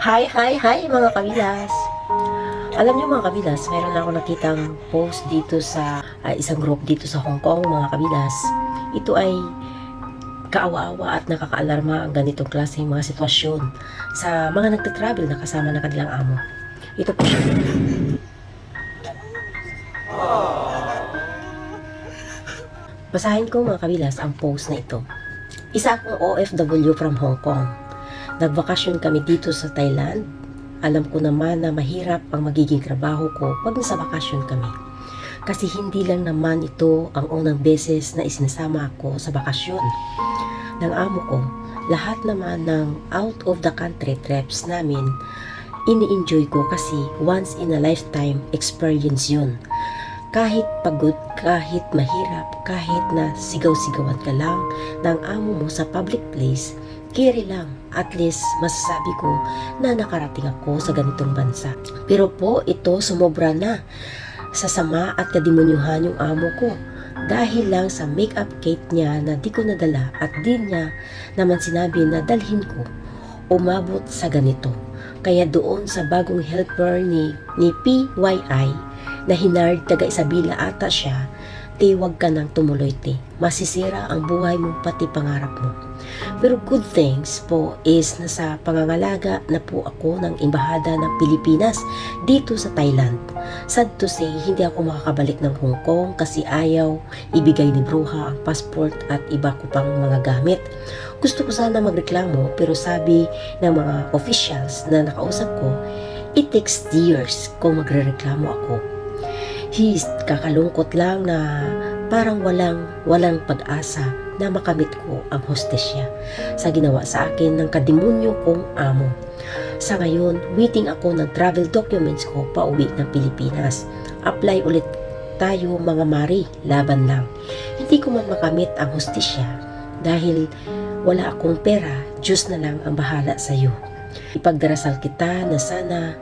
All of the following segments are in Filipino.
Hi mga kabilas! Alam niyo mga kabilas, mayroon ako nakitang post dito sa isang group dito sa Hong Kong mga kabilas. Ito ay kaawa-awa at nakakaalarma ang ganitong klaseng mga sitwasyon sa mga nagtatravel na kasama ng kanilang amo. Ito po siya. Basahin ko mga kabilas ang post na ito. Isa akong OFW from Hong Kong. Nagbakasyon kami dito sa Thailand. Alam ko naman na mahirap ang magiging trabaho ko pag nasa bakasyon kami. Kasi hindi lang naman ito ang unang beses na isinasama ako sa bakasyon ng amo ko. Lahat naman ng out of the country trips namin, ini-enjoy ko kasi once in a lifetime experience yun. Kahit pagod, kahit mahirap, kahit na sigaw-sigawan ka lang ng amo mo sa public place, carry lang. At least masasabi ko na nakarating ako sa ganitong bansa. Pero po ito sumobra na. Sa sama at kademonyuhan yung amo ko. Dahil lang sa make-up kit niya na di ko nadala at di niya naman sinabi na dalhin ko. Umabot sa ganito. Kaya doon sa bagong helper ni PYI na hinard taga Isabela ata siya, wag ka nang tumuloy masisira ang buhay mo pati pangarap mo. Pero good things po is nasa pangangalaga na po ako ng Embahada ng Pilipinas dito sa Thailand. Sad to say, hindi ako makakabalik ng Hong Kong kasi ayaw ibigay ni Bruha ang passport at iba ko pang mga gamit. Gusto ko sana magreklamo pero sabi ng mga officials na nakausap ko, it takes years kung magrereklamo ako. Kakalungkot lang na parang walang pag-asa na makamit ko ang hostesya sa ginawa sa akin ng kademonyo kong amo. Sa ngayon, waiting ako ng travel documents ko pauwi ng Pilipinas. Apply ulit tayo mga mari, laban lang. Hindi ko man makamit ang hostesya dahil wala akong pera, Diyos na lang ang bahala sa iyo. Ipagdarasal kita na sana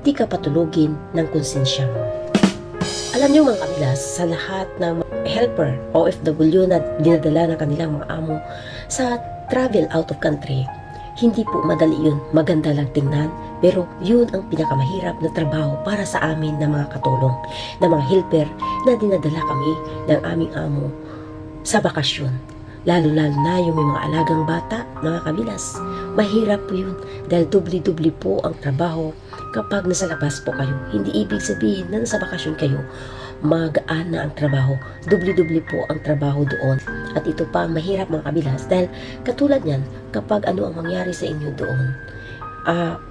di ka patulugin ng konsensya mo. Alam niyo mga kabilas, sa lahat ng helper, OFW na dinadala ng kanilang mga amo sa travel out of country, hindi po madali yun, maganda lang tingnan, pero yun ang pinakamahirap na trabaho para sa amin na mga katulong, na mga helper na dinadala kami ng aming amo sa bakasyon. Lalo-lalo na yung may mga alagang bata, mga kabilas. Mahirap po yun dahil dubli-dubli po ang trabaho kapag nasa labas po kayo. Hindi ibig sabihin na nasa bakasyon kayo, magaan na ang trabaho. Dubli-dubli po ang trabaho doon. At ito pa ang mahirap mga kabilas dahil katulad yan, kapag ano ang mangyari sa inyo doon,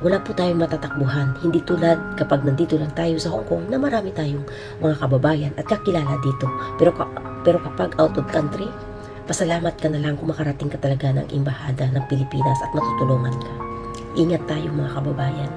wala po tayong matatakbuhan. Hindi tulad kapag nandito lang tayo sa Hong Kong na marami tayong mga kababayan at kakilala dito. Pero kapag out of country, pasalamat ka na lang kung makarating ka talaga ng Embahada ng Pilipinas at matutulungan ka. Ingat tayo mga kababayan.